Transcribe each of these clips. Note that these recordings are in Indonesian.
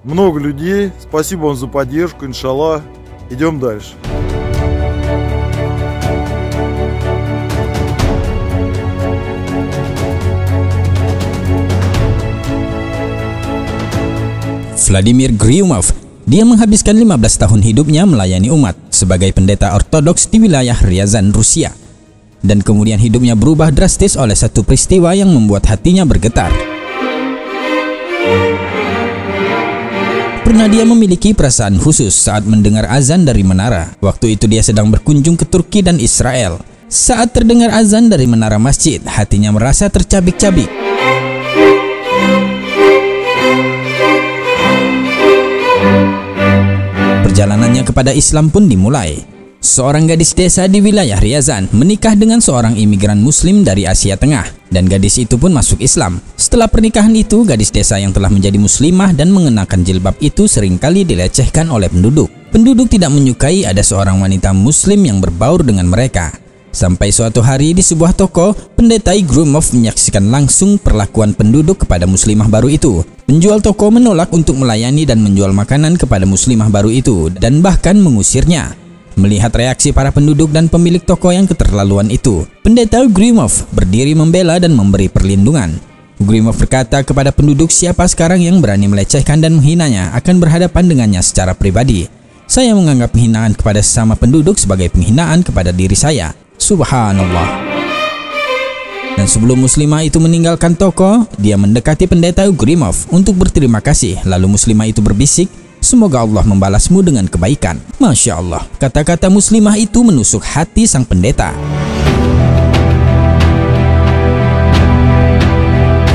Много людей. Спасибо вам за поддержку. Иншаллах. Идем дальше. Vladimir Griumov, dia menghabiskan 15 tahun hidupnya melayani umat sebagai pendeta ortodoks di wilayah Ryazan, Rusia. Dan kemudian hidupnya berubah drastis oleh satu peristiwa yang membuat hatinya bergetar. Pernah dia memiliki perasaan khusus saat mendengar azan dari menara. Waktu itu dia sedang berkunjung ke Turki dan Israel. Saat terdengar azan dari menara masjid, hatinya merasa tercabik-cabik. Perjalanannya kepada Islam pun dimulai. Seorang gadis desa di wilayah Ryazan menikah dengan seorang imigran muslim dari Asia Tengah, dan gadis itu pun masuk Islam. Setelah pernikahan itu, gadis desa yang telah menjadi muslimah dan mengenakan jilbab itu seringkali dilecehkan oleh penduduk. Penduduk tidak menyukai ada seorang wanita muslim yang berbaur dengan mereka. Sampai suatu hari di sebuah toko, pendeta Griumov menyaksikan langsung perlakuan penduduk kepada muslimah baru itu. Penjual toko menolak untuk melayani dan menjual makanan kepada muslimah baru itu, dan bahkan mengusirnya. Melihat reaksi para penduduk dan pemilik toko yang keterlaluan itu, pendeta Griumov berdiri membela dan memberi perlindungan. Griumov berkata kepada penduduk, siapa sekarang yang berani melecehkan dan menghinanya akan berhadapan dengannya secara pribadi. Saya menganggap penghinaan kepada sesama penduduk sebagai penghinaan kepada diri saya. Subhanallah. Dan sebelum muslimah itu meninggalkan toko, dia mendekati pendeta Griumov untuk berterima kasih. Lalu muslimah itu berbisik, semoga Allah membalasmu dengan kebaikan. Masya Allah, kata-kata muslimah itu menusuk hati sang pendeta.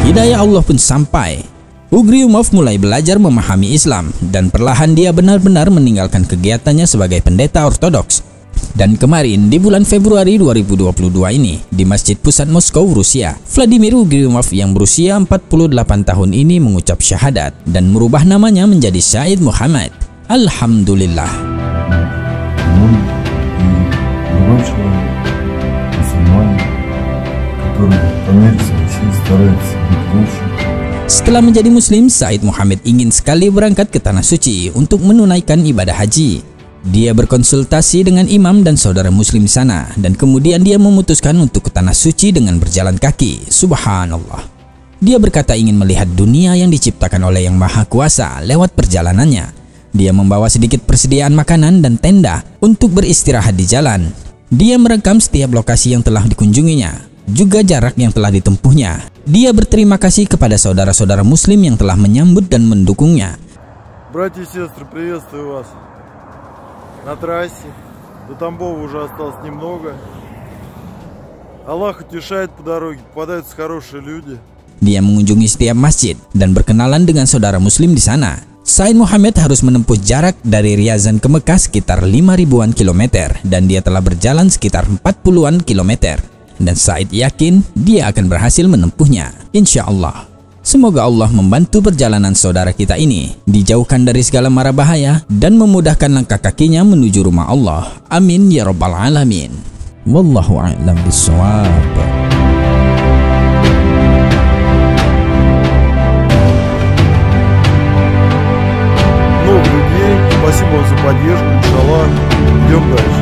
Hidayah Allah pun sampai. Griumov mulai belajar memahami Islam, dan perlahan dia benar-benar meninggalkan kegiatannya sebagai pendeta ortodoks. Dan kemarin di bulan Februari 2022 ini, di Masjid Pusat Moskow, Rusia, Vladimir Griumov yang berusia 48 tahun ini mengucap syahadat dan merubah namanya menjadi Said Muhammad. Alhamdulillah. Setelah menjadi muslim, Said Muhammad ingin sekali berangkat ke Tanah Suci untuk menunaikan ibadah haji. Dia berkonsultasi dengan imam dan saudara muslim di sana, dan kemudian dia memutuskan untuk ke Tanah Suci dengan berjalan kaki. Subhanallah. Dia berkata ingin melihat dunia yang diciptakan oleh Yang Maha Kuasa lewat perjalanannya. Dia membawa sedikit persediaan makanan dan tenda untuk beristirahat di jalan. Dia merekam setiap lokasi yang telah dikunjunginya, juga jarak yang telah ditempuhnya. Dia berterima kasih kepada saudara-saudara muslim yang telah menyambut dan mendukungnya. Братья и сестры, приветствую вас на трассе. До Тамбова уже осталось немного. Аллах утешает по дороге, попадаются хорошие люди. Dia mengunjungi setiap masjid dan berkenalan dengan saudara muslim di sana. Said Muhammad harus menempuh jarak dari Ryazan ke Mekah sekitar 5.000-an kilometer, dan dia telah berjalan sekitar 40-an kilometer. Dan Said yakin dia akan berhasil menempuhnya, insya Allah. Semoga Allah membantu perjalanan saudara kita ini, dijauhkan dari segala mara bahaya, dan memudahkan langkah kakinya menuju rumah Allah. Amin ya rabbal alamin. Wallahu a'lam bishawab. Много людей. Спасибо вам за поддержку. Иншаллах. Идем дальше.